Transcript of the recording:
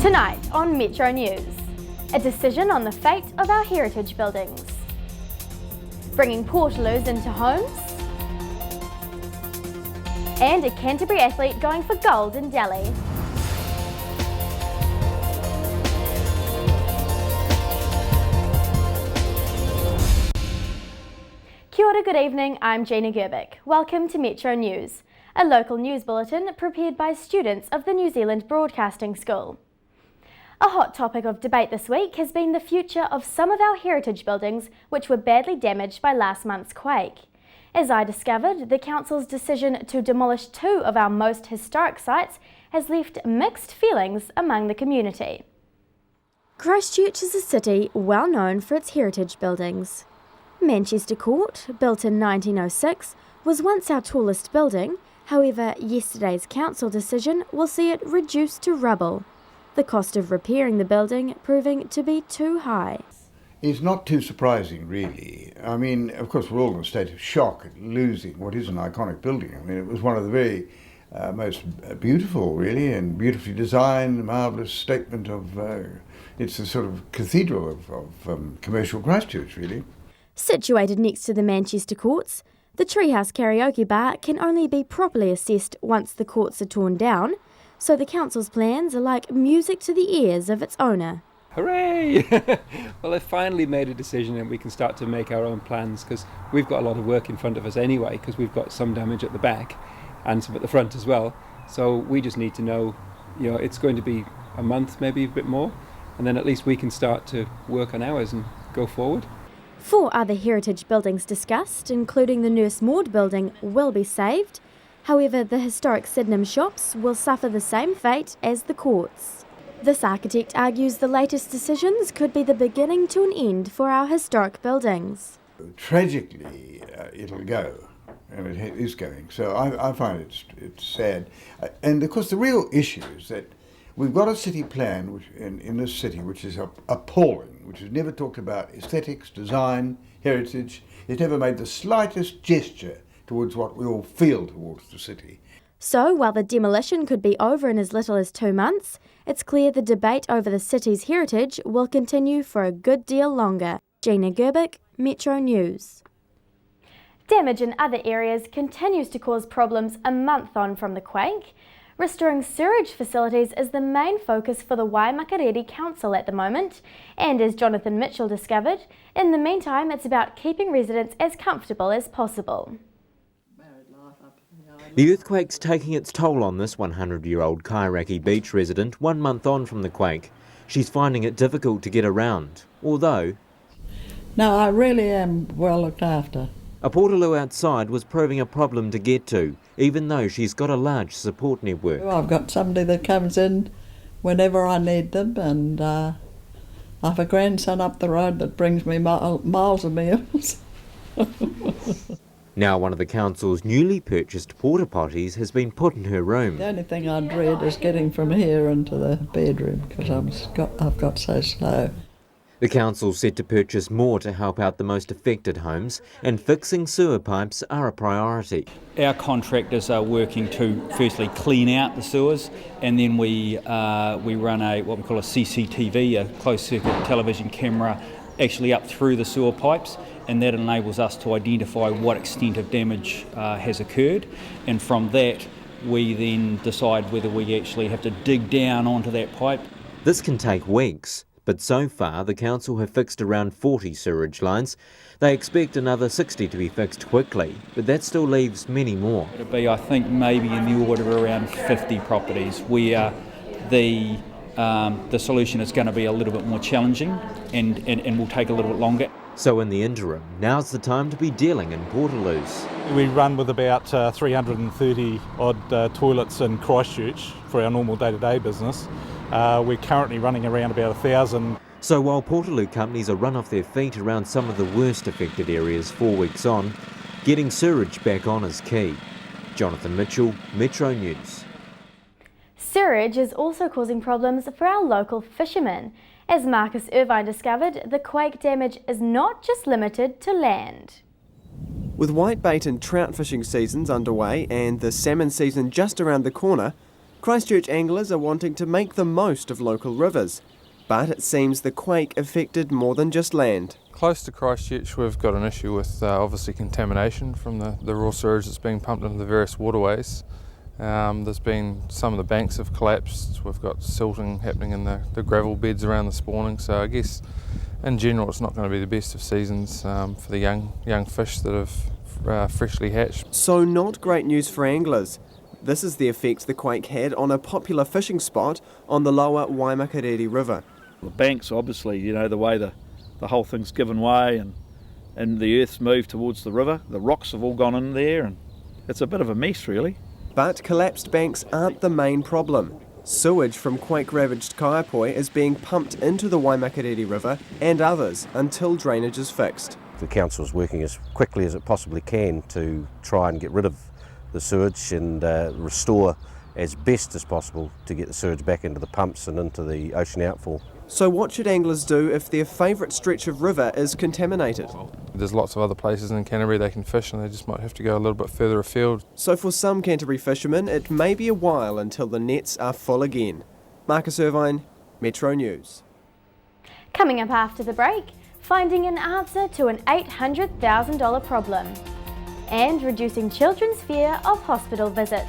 Tonight on Metro News, a decision on the fate of our heritage buildings, bringing Portaloos into homes, and a Canterbury athlete going for gold in Delhi. Kia ora, good evening, I'm Gina Grbic. Welcome to Metro News, a local news bulletin prepared by students of the New Zealand Broadcasting School. A hot topic of debate this week has been the future of some of our heritage buildings which were badly damaged by last month's quake. As I discovered, the council's decision to demolish two of our most historic sites has left mixed feelings among the community. Christchurch is a city well known for its heritage buildings. Manchester Court, built in 1906, was once our tallest building. However, yesterday's council decision will see it reduced to rubble, the cost of repairing the building proving to be too high. It's not too surprising, really. I mean, of course, we're all in a state of shock at losing what is an iconic building. I mean, it was one of the very most beautiful, really, and beautifully designed, marvellous statement of, it's a sort of cathedral of commercial Christchurch, really. Situated next to the Manchester courts, the Treehouse Karaoke Bar can only be properly assessed once the courts are torn down, so the council's plans are like music to the ears of its owner. Hooray! Well, they've finally made a decision and we can start to make our own plans, because we've got a lot of work in front of us anyway, because we've got some damage at the back and some at the front as well. So we just need to know, it's going to be a month, maybe a bit more, and then at least we can start to work on ours and go forward. 4 other heritage buildings discussed, including the Nurse Maud building, will be saved. However, the historic Sydenham shops will suffer the same fate as the courts. This architect argues the latest decisions could be the beginning to an end for our historic buildings. Tragically, it'll go, and it is going. So I find it's sad. And of course, the real issue is that we've got a city plan which, in this city which is appalling, which has never talked about aesthetics, design, heritage. It's never made the slightest gesture towards what we all feel towards the city. So, while the demolition could be over in as little as 2 months, it's clear the debate over the city's heritage will continue for a good deal longer. Gina Grbic, Metro News. Damage in other areas continues to cause problems a month on from the quake. Restoring sewerage facilities is the main focus for the Waimakariri Council at the moment, and as Jonathan Mitchell discovered, in the meantime it's about keeping residents as comfortable as possible. The earthquake's taking its toll on this 100-year-old Kairaki Beach resident 1 month on from the quake. She's finding it difficult to get around, although... No, I really am well looked after. A portaloo outside was proving a problem to get to, even though she's got a large support network. I've got somebody that comes in whenever I need them, and I have a grandson up the road that brings me miles of meals. Now one of the council's newly purchased porta potties has been put in her room. The only thing I dread is getting from here into the bedroom, because I've got so slow. The council's set to purchase more to help out the most affected homes, and fixing sewer pipes are a priority. Our contractors are working to firstly clean out the sewers, and then we run what we call a CCTV, a closed circuit television camera, actually up through the sewer pipes, and that enables us to identify what extent of damage has occurred, and from that we then decide whether we actually have to dig down onto that pipe. This can take weeks, but so far the council have fixed around 40 sewerage lines. They expect another 60 to be fixed quickly, but that still leaves many more. It'll be, I think, maybe in the order of around 50 properties where the solution is going to be a little bit more challenging and will take a little bit longer. So in the interim, now's the time to be dealing in portaloos. We run with about 330 odd toilets in Christchurch for our normal day-to-day business. We're currently running around about 1,000. So while portaloo companies are run off their feet around some of the worst affected areas 4 weeks on, getting sewerage back on is key. Jonathan Mitchell, Metro News. Sewerage is also causing problems for our local fishermen. As Marcus Irvine discovered, the quake damage is not just limited to land. With whitebait and trout fishing seasons underway and the salmon season just around the corner, Christchurch anglers are wanting to make the most of local rivers, but it seems the quake affected more than just land. Close to Christchurch, we've got an issue with obviously contamination from the raw sewage that's being pumped into the various waterways. There's been some of the banks have collapsed. We've got silting happening in the gravel beds around the spawning. So I guess in general it's not going to be the best of seasons for the young fish that have freshly hatched. So not great news for anglers. This is the effect the quake had on a popular fishing spot on the lower Waimakariri River. The banks, obviously, you know, the way the whole thing's given way and the earth's moved towards the river, the rocks have all gone in there and it's a bit of a mess really. But collapsed banks aren't the main problem. Sewage from quake-ravaged Kaiapoi is being pumped into the Waimakariri River and others until drainage is fixed. The council is working as quickly as it possibly can to try and get rid of the sewage and restore as best as possible to get the sewage back into the pumps and into the ocean outfall. So what should anglers do if their favourite stretch of river is contaminated? There's lots of other places in Canterbury they can fish and they just might have to go a little bit further afield. So for some Canterbury fishermen, it may be a while until the nets are full again. Marcus Irvine, Metro News. Coming up after the break, finding an answer to an $800,000 problem and reducing children's fear of hospital visits.